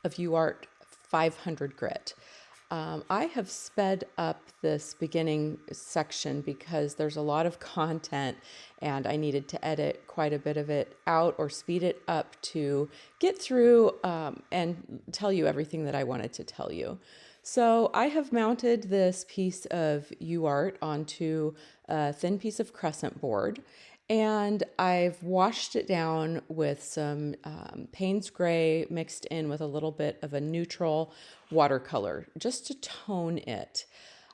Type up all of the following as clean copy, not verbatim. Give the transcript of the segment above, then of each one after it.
of UArt 500 grit. I have sped up this beginning section because there's a lot of content and I needed to edit quite a bit of it out or speed it up to get through and tell you everything that I wanted to tell you. So I have mounted this piece of UArt onto a thin piece of crescent board, and I've washed it down with some Payne's Gray mixed in with a little bit of a neutral watercolor just to tone it.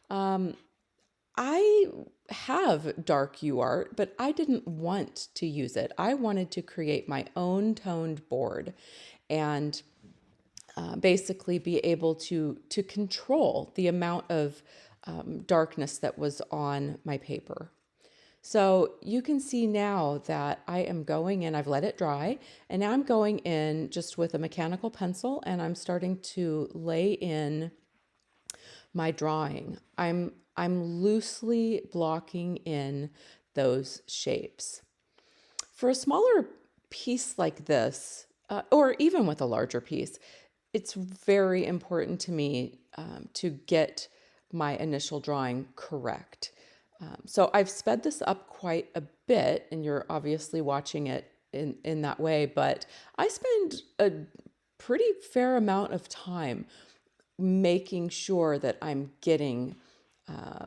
I have dark UArt, but I didn't want to use it. I wanted to create my own toned board and basically be able to control the amount of darkness that was on my paper. So you can see now that I am going in, I've let it dry, and now I'm going in just with a mechanical pencil and I'm starting to lay in my drawing. I'm loosely blocking in those shapes. For a smaller piece like this, or even with a larger piece, it's very important to me to get my initial drawing correct. So I've sped this up quite a bit, and you're obviously watching it in that way, but I spend a pretty fair amount of time making sure that I'm getting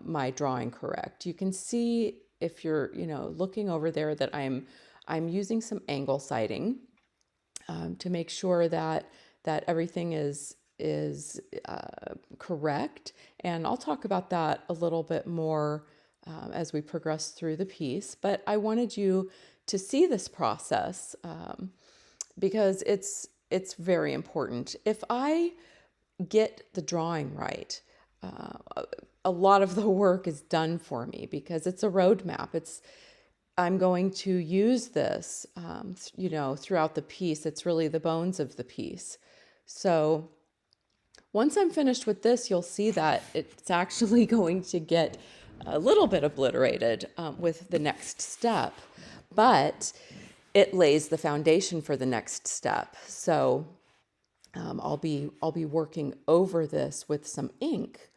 my drawing correct. You can see if you're, looking over there that I'm using some angle sighting to make sure that everything is correct. And I'll talk about that a little bit more as we progress through the piece. But I wanted you to see this process because it's very important. If I get the drawing right, a lot of the work is done for me because it's a roadmap. I'm going to use this, throughout the piece. It's really the bones of the piece. So once I'm finished with this, you'll see that it's actually going to get a little bit obliterated with the next step, but it lays the foundation for the next step. So I'll be working over this with some ink.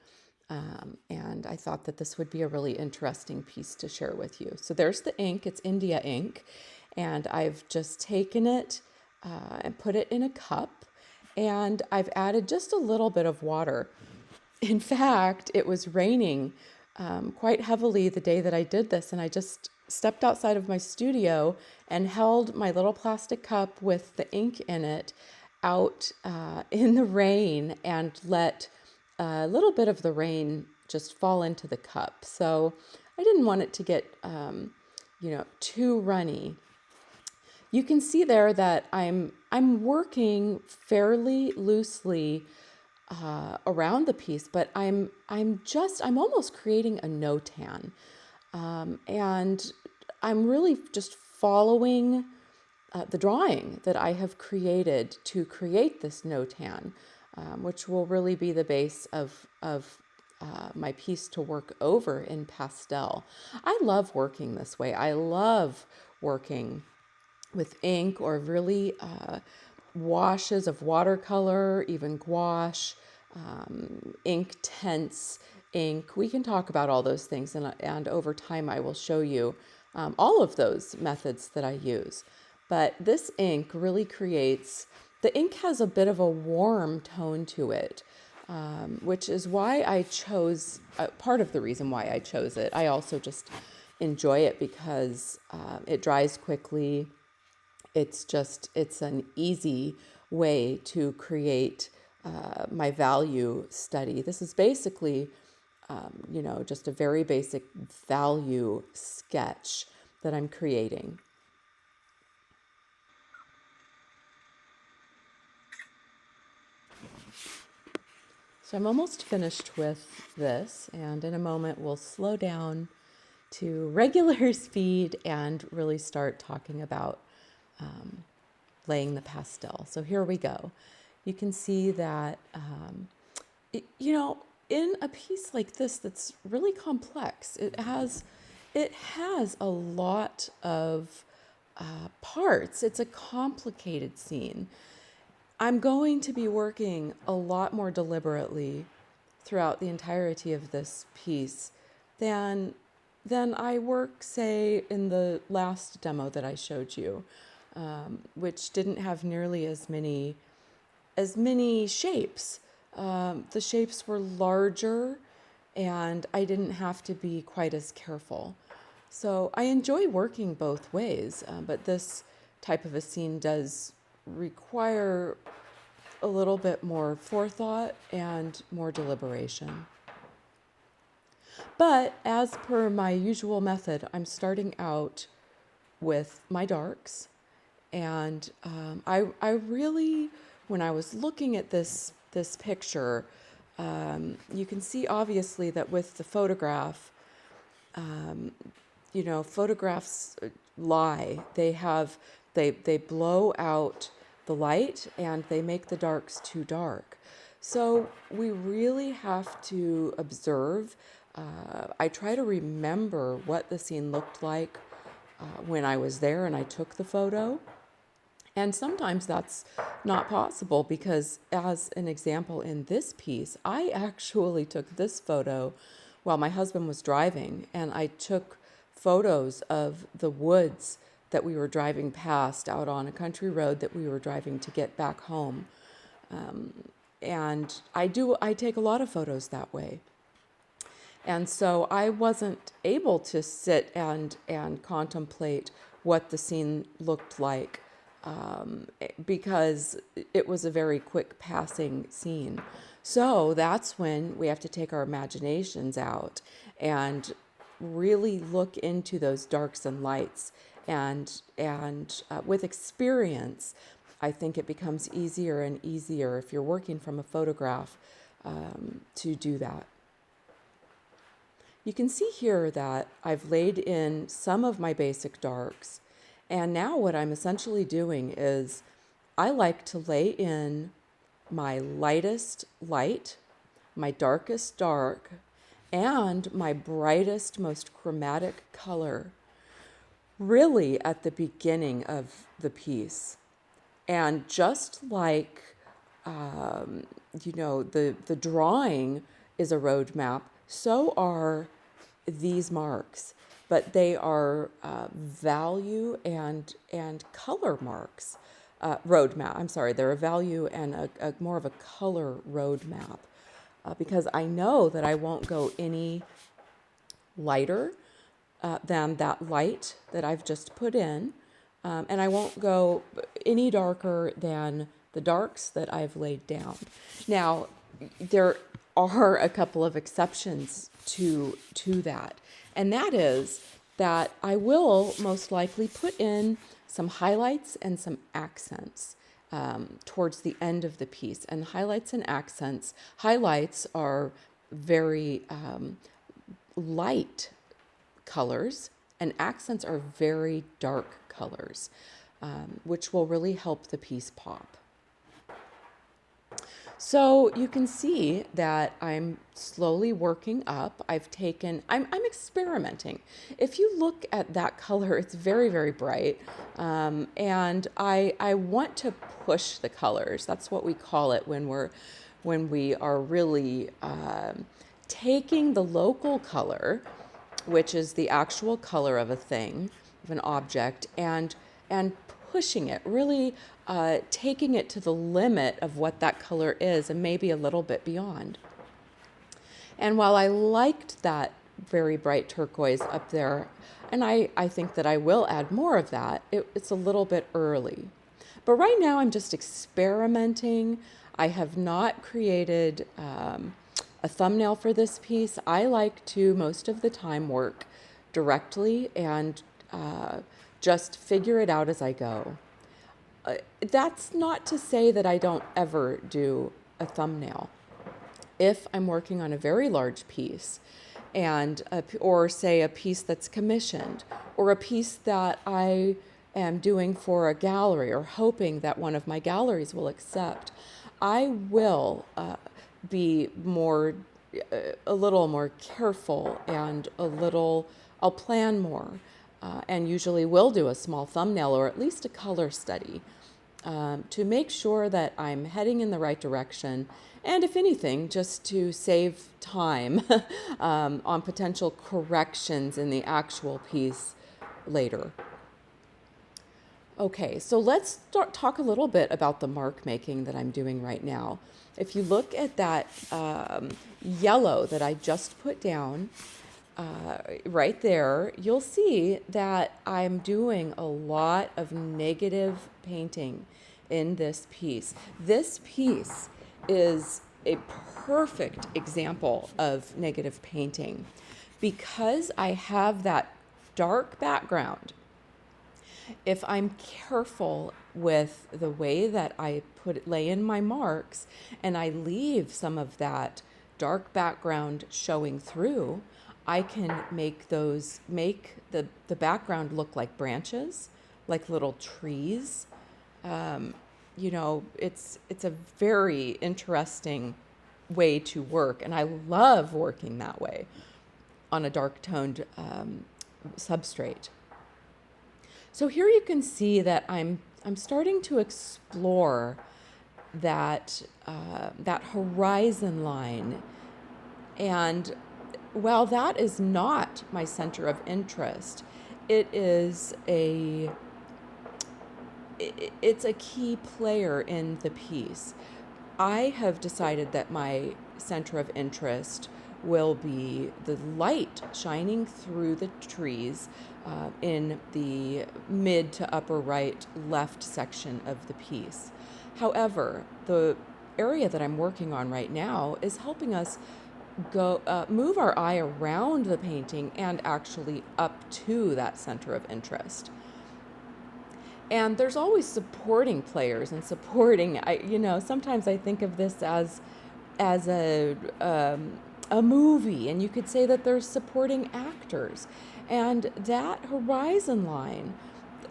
And I thought that this would be a really interesting piece to share with you. So there's the ink, it's India ink, and I've just taken it and put it in a cup, and I've added just a little bit of water. In fact, it was raining quite heavily the day that I did this, and I just stepped outside of my studio and held my little plastic cup with the ink in it out in the rain and let a little bit of the rain just fall into the cup. So I didn't want it to get, too runny. You can see there that I'm working fairly loosely around the piece, but I'm almost creating a no-tan, and I'm really just following the drawing that I have created to create this no-tan, which will really be the base of my piece to work over in pastel. I love working this way. I love working with ink or really washes of watercolor, even gouache, ink tints, ink. We can talk about all those things, and over time I will show you all of those methods that I use. But this ink really creates, the ink has a bit of a warm tone to it, which is why I chose, part of the reason why I chose it. I also just enjoy it because it dries quickly. It's an easy way to create my value study. This is basically, just a very basic value sketch that I'm creating. So I'm almost finished with this, and in a moment we'll slow down to regular speed and really start talking about laying the pastel. So here we go. You can see that, in a piece like this that's really complex, it has a lot of parts. It's a complicated scene. I'm going to be working a lot more deliberately throughout the entirety of this piece than I work, say, in the last demo that I showed you, which didn't have nearly as many shapes. The shapes were larger, and I didn't have to be quite as careful. So I enjoy working both ways, but this type of a scene does require a little bit more forethought and more deliberation. But as per my usual method, I'm starting out with my darks. And I really, when I was looking at this picture, you can see obviously that with the photograph, photographs lie. They blow out the light and they make the darks too dark. So we really have to observe. I try to remember what the scene looked like when I was there and I took the photo. And sometimes that's not possible because, as an example in this piece, I actually took this photo while my husband was driving, and I took photos of the woods that we were driving past out on a country road that we were driving to get back home. And I take a lot of photos that way. And so I wasn't able to sit and contemplate what the scene looked like because it was a very quick passing scene. So that's when we have to take our imaginations out and really look into those darks and lights. And with experience, I think it becomes easier and easier if you're working from a photograph to do that. You can see here that I've laid in some of my basic darks, and now what I'm essentially doing is I like to lay in my lightest light, my darkest dark, and my brightest, most chromatic color really at the beginning of the piece. And just like, the drawing is a roadmap, so are these marks, but they are value and color marks. Roadmap, I'm sorry, they're a value and a more of a color roadmap because I know that I won't go any lighter than that light that I've just put in, and I won't go any darker than the darks that I've laid down. Now, there are a couple of exceptions to that, and that is that I will most likely put in some highlights and some accents towards the end of the piece. And highlights and accents, highlights are very light colors, and accents are very dark colors, which will really help the piece pop. So you can see that I'm slowly working up. I'm experimenting. If you look at that color, it's very, very bright. And I want to push the colors. That's what we call it when we are really taking the local color, which is the actual color of a thing, of an object, and pushing it, really taking it to the limit of what that color is and maybe a little bit beyond. And while I liked that very bright turquoise up there, and I think that I will add more of that, it's a little bit early. But right now I'm just experimenting. I have not created a thumbnail for this piece. I like to, most of the time, work directly and just figure it out as I go. That's not to say that I don't ever do a thumbnail. If I'm working on a very large piece, or say a piece that's commissioned, or a piece that I am doing for a gallery or hoping that one of my galleries will accept, I will be a little more careful and I'll plan more. And usually will do a small thumbnail or at least a color study to make sure that I'm heading in the right direction, and if anything, just to save time on potential corrections in the actual piece later. Okay, so let's talk a little bit about the mark making that I'm doing right now. If you look at that yellow that I just put down, right there, you'll see that I'm doing a lot of negative painting in this piece. This piece is a perfect example of negative painting because I have that dark background. If I'm careful with the way that I lay in my marks and I leave some of that dark background showing through, I can make the background look like branches, like little trees. It's a very interesting way to work, and I love working that way on a dark toned substrate. So here you can see that I'm starting to explore that horizon line, and while that is not my center of interest, it's a key player in the piece. I have decided that my center of interest will be the light shining through the trees in the mid to upper right left section of the piece. However, the area that I'm working on right now is helping us move our eye around the painting and actually up to that center of interest. And there's always supporting players and supporting. Sometimes I think of this as a movie, and you could say that there's supporting actors, and that horizon line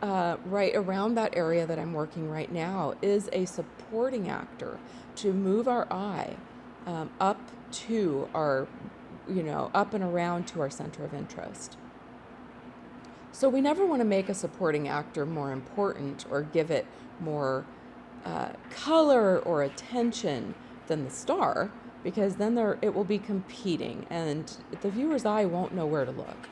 right around that area that I'm working right now is a supporting actor to move our eye up to our, up and around to our center of interest. So we never want to make a supporting actor more important or give it more color or attention than the star, because then it will be competing and the viewer's eye won't know where to look.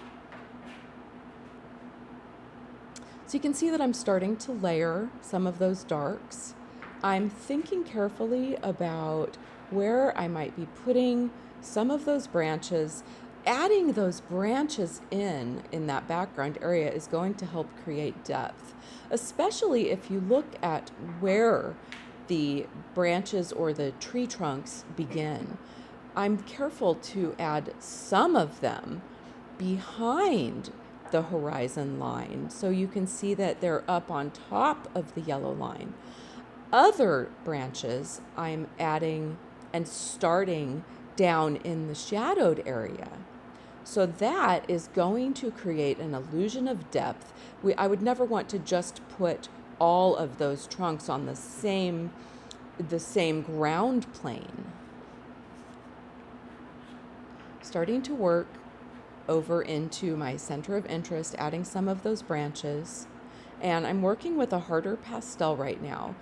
So you can see that I'm starting to layer some of those darks. I'm thinking carefully about where I might be putting some of those branches. Adding those branches in that background area is going to help create depth, especially if you look at where the branches or the tree trunks begin. I'm careful to add some of them behind the horizon line so you can see that they're up on top of the yellow line. Other branches I'm adding and starting down in the shadowed area. So that is going to create an illusion of depth. I would never want to just put all of those trunks on the same ground plane. Starting to work over into my center of interest, adding some of those branches. And I'm working with a harder pastel right now.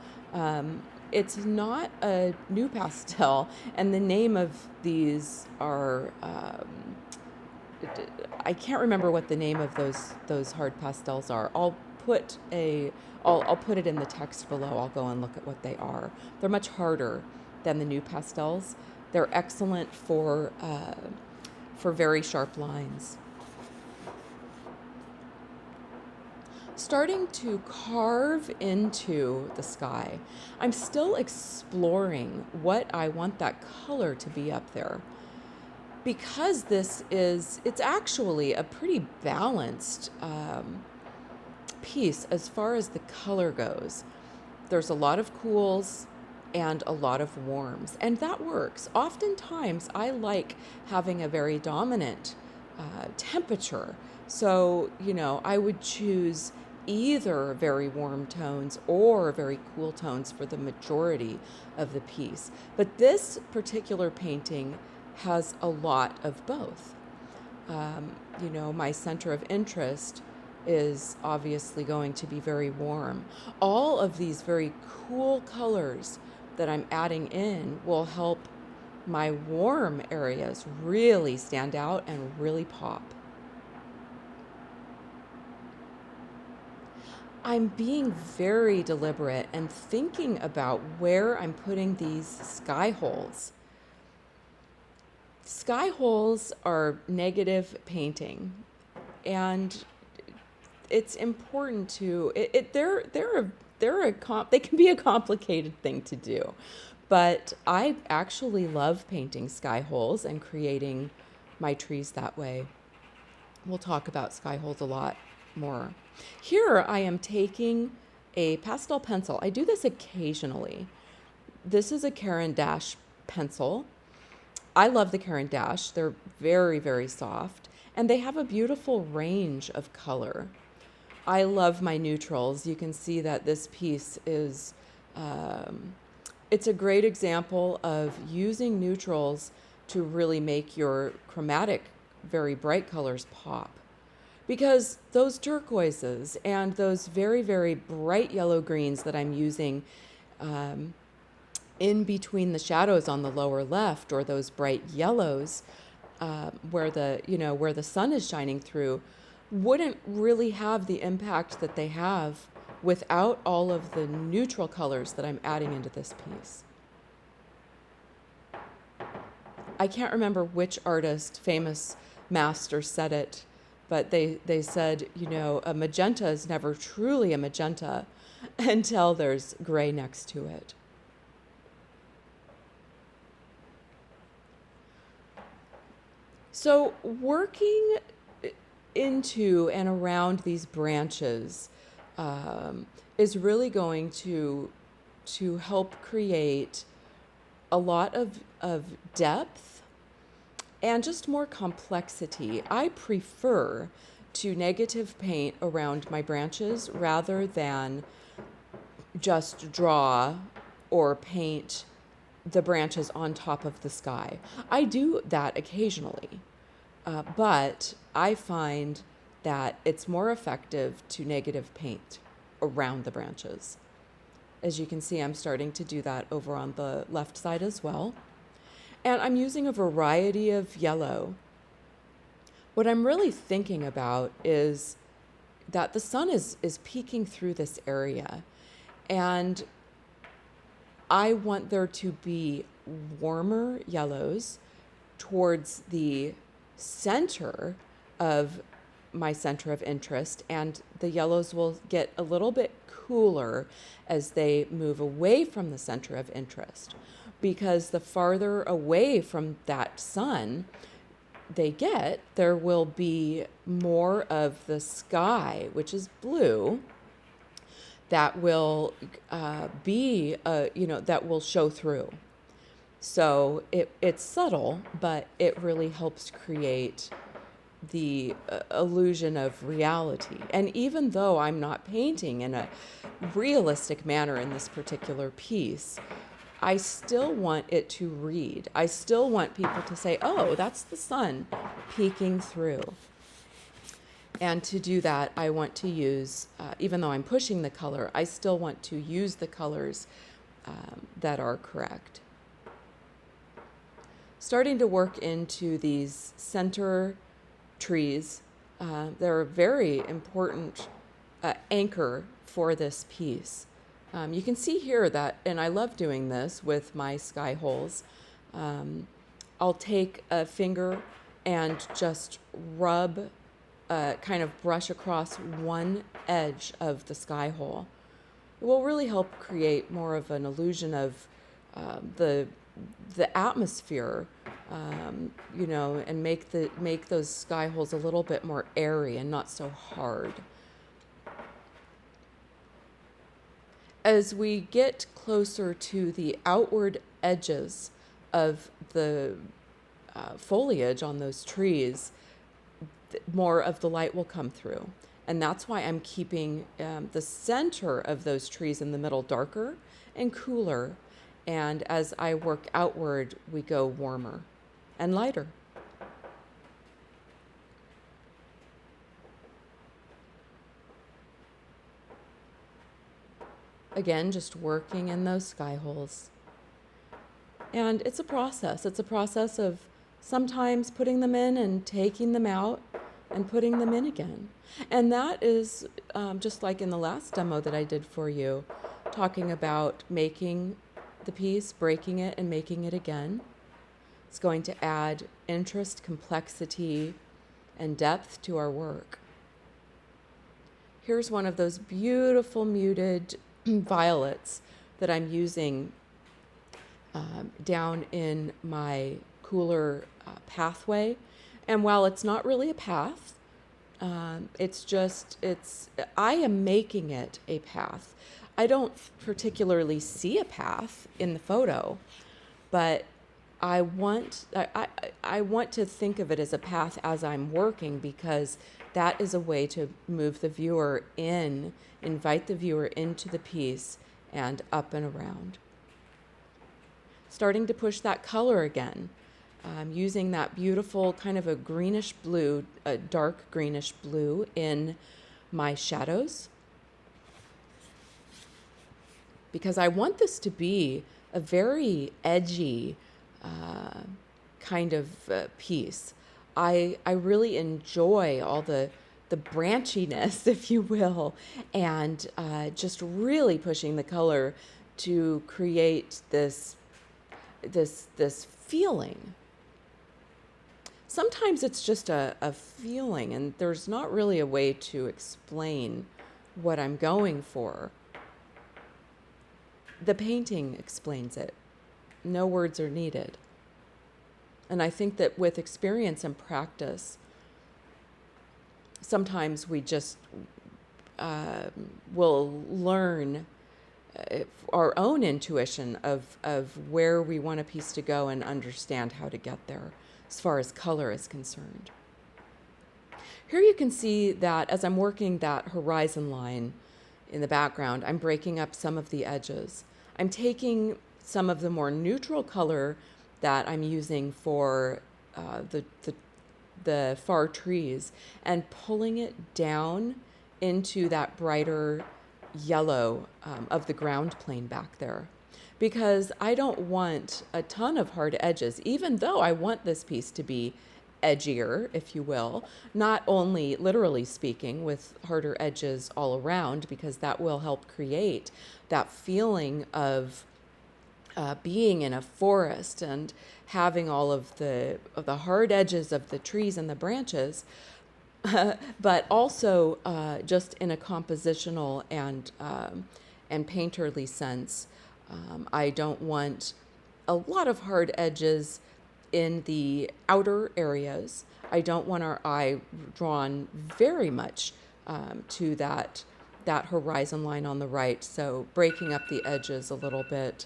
It's not a new pastel, and the name of these are, I can't remember what the name of those hard pastels are. I'll put it in the text below. I'll go and look at what they are. They're much harder than the new pastels. They're excellent for very sharp lines. Starting to carve into the sky. I'm still exploring what I want that color to be up there. Because it's actually a pretty balanced piece as far as the color goes. There's a lot of cools and a lot of warms, and that works. Oftentimes, I like having a very dominant temperature. So, I would choose either very warm tones or very cool tones for the majority of the piece. But this particular painting has a lot of both. My center of interest is obviously going to be very warm. All of these very cool colors that I'm adding in will help my warm areas really stand out and really pop. I'm being very deliberate and thinking about where I'm putting these sky holes. Sky holes are negative painting, and it's important to they can be a complicated thing to do, but I actually love painting sky holes and creating my trees that way. We'll talk about sky holes a lot more. Here I am taking a pastel pencil. I do this occasionally. This is a Caran d'Ache pencil. I love the Caran d'Ache. They're very, very soft, and they have a beautiful range of color. I love my neutrals. You can see that this piece is, it's a great example of using neutrals to really make your chromatic, very bright colors pop. Because those turquoises and those very, very bright yellow greens that I'm using in between the shadows on the lower left, or those bright yellows where the sun is shining through, wouldn't really have the impact that they have without all of the neutral colors that I'm adding into this piece. I can't remember which artist, famous master, said it, but they said, a magenta is never truly a magenta until there's gray next to it. So working into and around these branches is really going to help create a lot of depth and just more complexity. I prefer to negative paint around my branches rather than just draw or paint the branches on top of the sky. I do that occasionally, but I find that it's more effective to negative paint around the branches. As you can see, I'm starting to do that over on the left side as well. And I'm using a variety of yellow. What I'm really thinking about is that the sun is peeking through this area, and I want there to be warmer yellows towards the center of my center of interest, and the yellows will get a little bit cooler as they move away from the center of interest, because the farther away from that sun they get, there will be more of the sky, which is blue, that will that will show through. So it's subtle, but it really helps create the illusion of reality. And even though I'm not painting in a realistic manner in this particular piece, I still want it to read. I still want people to say, oh, that's the sun peeking through. And to do that, I want to use, even though I'm pushing the color, I still want to use the colors that are correct. Starting to work into these center trees. They're a very important anchor for this piece. You can see here that, and I love doing this with my sky holes, I'll take a finger and just rub, kind of brush across one edge of the sky hole. It will really help create more of an illusion of the atmosphere, and make those sky holes a little bit more airy and not so hard. As we get closer to the outward edges of the foliage on those trees, more of the light will come through. And that's why I'm keeping the center of those trees in the middle darker and cooler. And as I work outward, we go warmer and lighter. Again, just working in those sky holes. And it's a process. It's a process of sometimes putting them in and taking them out and putting them in again. And that is just like in the last demo that I did for you, talking about making the piece, breaking it, and making it again. It's going to add interest, complexity, and depth to our work. Here's one of those beautiful muted violets that I'm using down in my cooler pathway. And while it's not really a path, I am making it a path. I don't particularly see a path in the photo, but I want to think of it as a path as I'm working, because that is a way to move the viewer in, invite the viewer into the piece and up and around. Starting to push that color again, using that beautiful kind of a greenish blue, a dark greenish blue in my shadows, because I want this to be a very edgy kind of piece. I really enjoy all the branchiness, if you will, and just really pushing the color to create this feeling. Sometimes it's just a feeling, and there's not really a way to explain what I'm going for. The painting explains it. No words are needed. And I think that with experience and practice, sometimes we just will learn our own intuition of where we want a piece to go and understand how to get there as far as color is concerned. Here you can see that as I'm working that horizon line in the background, I'm breaking up some of the edges. I'm taking some of the more neutral color that I'm using for the far trees and pulling it down into that brighter yellow of the ground plane back there, because I don't want a ton of hard edges, even though I want this piece to be edgier, if you will, not only literally speaking with harder edges all around, because that will help create that feeling of being in a forest and having all of the hard edges of the trees and the branches, but also just in a compositional and painterly sense. I don't want a lot of hard edges in the outer areas. I don't want our eye drawn very much to that horizon line on the right. So breaking up the edges a little bit,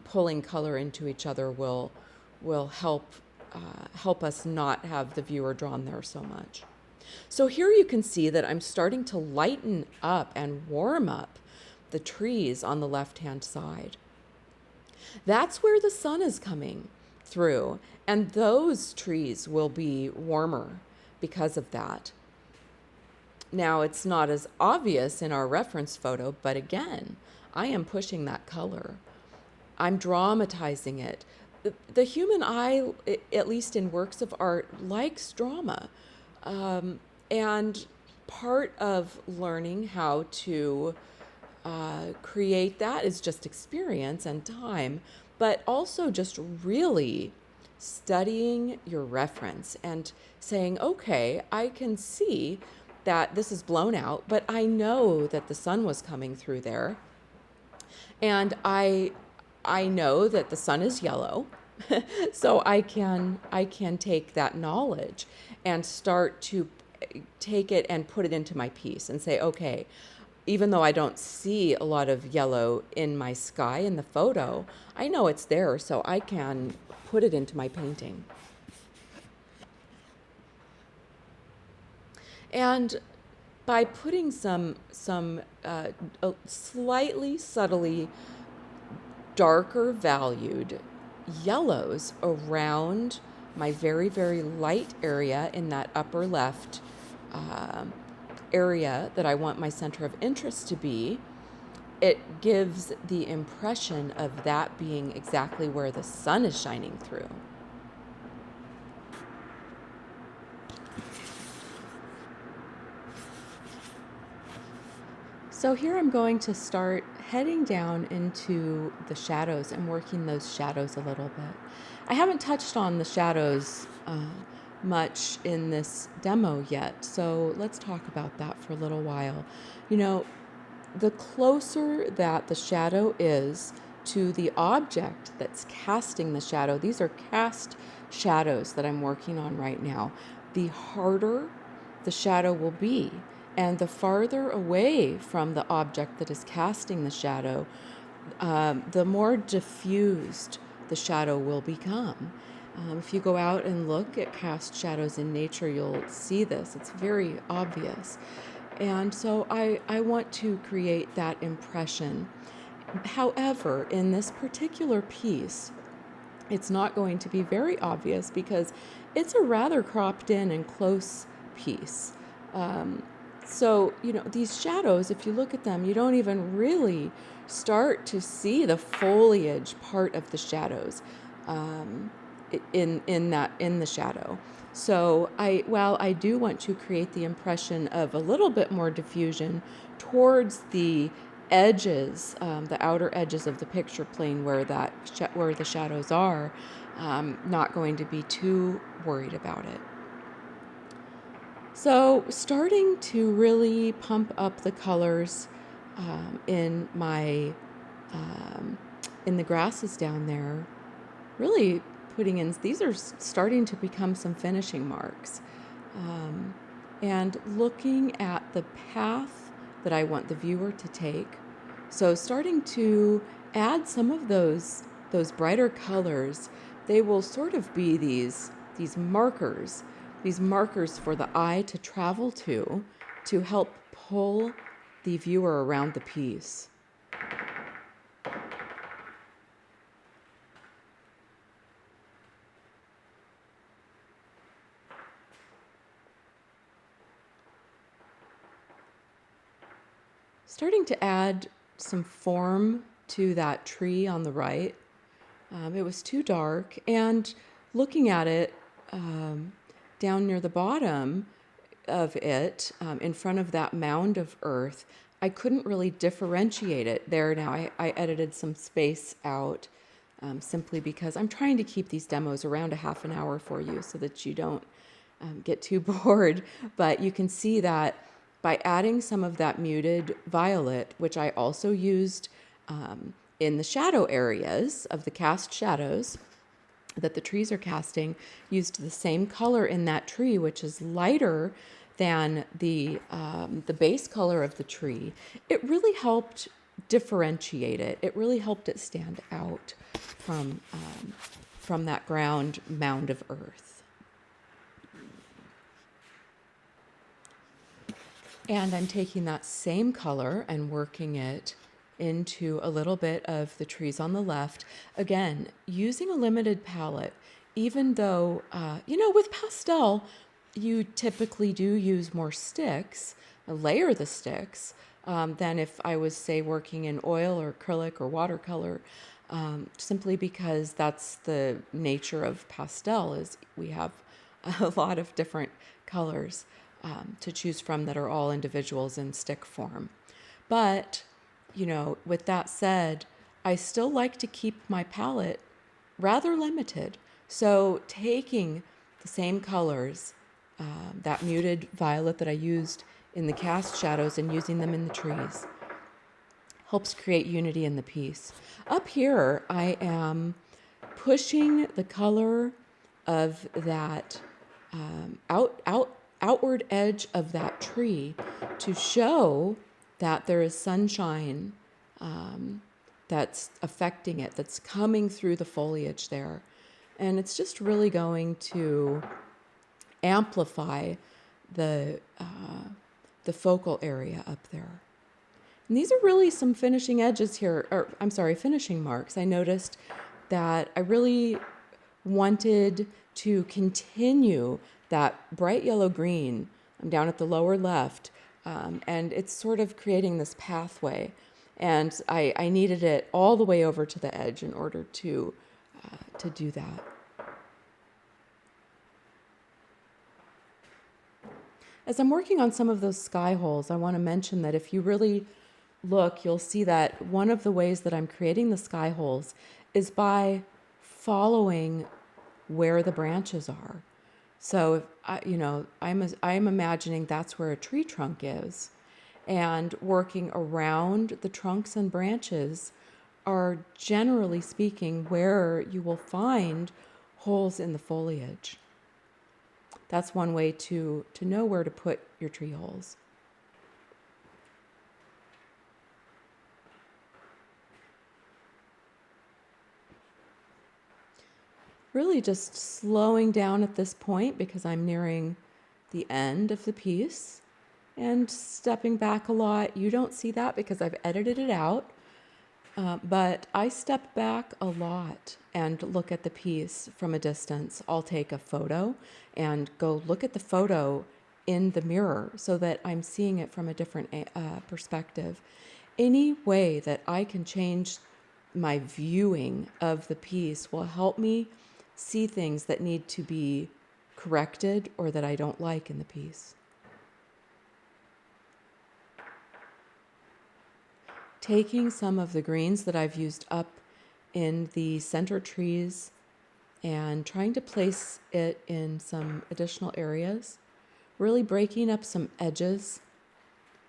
pulling color into each other will help us not have the viewer drawn there so much. So here you can see that I'm starting to lighten up and warm up the trees on the left-hand side. That's where the sun is coming through, and those trees will be warmer because of that. Now, it's not as obvious in our reference photo, but again, I am pushing that color. I'm dramatizing it. The human eye, at least in works of art, likes drama. And part of learning how to create that is just experience and time, but also just really studying your reference and saying, okay, I can see that this is blown out, but I know that the sun was coming through there. And I know that the sun is yellow. So I can take that knowledge and start to take it and put it into my piece and say, okay, even though I don't see a lot of yellow in my sky in the photo, I know it's there, so I can put it into my painting. And by putting some slightly subtly darker valued yellows around my very, very light area in that upper left area that I want my center of interest to be, it gives the impression of that being exactly where the sun is shining through. So here I'm going to start heading down into the shadows and working those shadows a little bit. I haven't touched on the shadows much in this demo yet, so let's talk about that for a little while. You know, the closer that the shadow is to the object that's casting the shadow, these are cast shadows that I'm working on right now, the harder the shadow will be. And the farther away from the object that is casting the shadow, the more diffused the shadow will become. If you go out and look at cast shadows in nature, you'll see this. It's very obvious. And so I want to create that impression. However, in this particular piece, it's not going to be very obvious because it's a rather cropped in and close piece. So, these shadows, if you look at them, you don't even really start to see the foliage part of the shadows in the shadow. So while I do want to create the impression of a little bit more diffusion towards the edges, the outer edges of the picture plane where where the shadows are, not going to be too worried about it. So starting to really pump up the colors in the grasses down there, really putting in, these are starting to become some finishing marks. And looking at the path that I want the viewer to take. So starting to add some of those brighter colors, they will sort of be these markers for the eye to travel to help pull the viewer around the piece. Starting to add some form to that tree on the right. It was too dark, and looking at it down near the bottom of it, in front of that mound of earth, I couldn't really differentiate it there. Now I edited some space out simply because I'm trying to keep these demos around a half an hour for you so that you don't get too bored. But you can see that by adding some of that muted violet, which I also used in the shadow areas of the cast shadows that the trees are casting, used the same color in that tree, which is lighter than the base color of the tree. It really helped differentiate it. It really helped it stand out from that ground mound of earth. And I'm taking that same color and working it into a little bit of the trees on the left. Again, using a limited palette, even though, with pastel, you typically do use more sticks, layer the sticks, than if I was, say, working in oil or acrylic or watercolor, simply because that's the nature of pastel, is we have a lot of different colors to choose from that are all individuals in stick form. But, with that said, I still like to keep my palette rather limited. So taking the same colors, that muted violet that I used in the cast shadows and using them in the trees, helps create unity in the piece. Up here, I am pushing the color of that outward edge of that tree to show that there is sunshine that's affecting it, that's coming through the foliage there. And it's just really going to amplify the focal area up there. And these are really some finishing edges here, finishing marks. I noticed that I really wanted to continue that bright yellow green down at the lower left, and it's sort of creating this pathway. And I needed it all the way over to the edge in order to do that. As I'm working on some of those sky holes, I want to mention that if you really look, you'll see that one of the ways that I'm creating the sky holes is by following where the branches are. So if I'm imagining that's where a tree trunk is, and working around the trunks and branches are, generally speaking, where you will find holes in the foliage. That's one way to know where to put your tree holes. Really just slowing down at this point because I'm nearing the end of the piece and stepping back a lot. You don't see that because I've edited it out, but I step back a lot and look at the piece from a distance. I'll take a photo and go look at the photo in the mirror so that I'm seeing it from a different perspective. Any way that I can change my viewing of the piece will help me see things that need to be corrected or that I don't like in the piece. Taking some of the greens that I've used up in the center trees and trying to place it in some additional areas, really breaking up some edges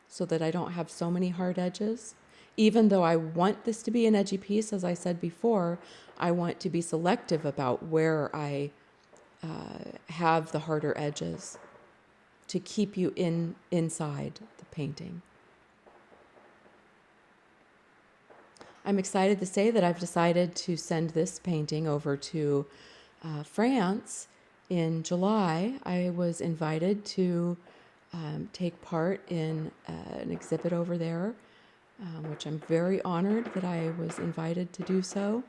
so that I don't have so many hard edges. Even though I want this to be an edgy piece, as I said before, I want to be selective about where I have the harder edges to keep you inside the painting. I'm excited to say that I've decided to send this painting over to France in July. I was invited to take part in an exhibit over there, which I'm very honored that I was invited to do so.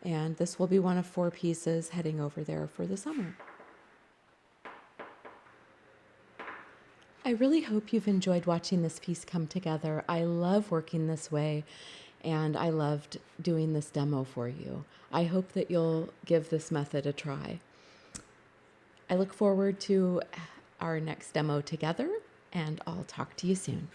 And this will be one of 4 pieces heading over there for the summer. I really hope you've enjoyed watching this piece come together. I love working this way, and I loved doing this demo for you. I hope that you'll give this method a try. I look forward to our next demo together, and I'll talk to you soon.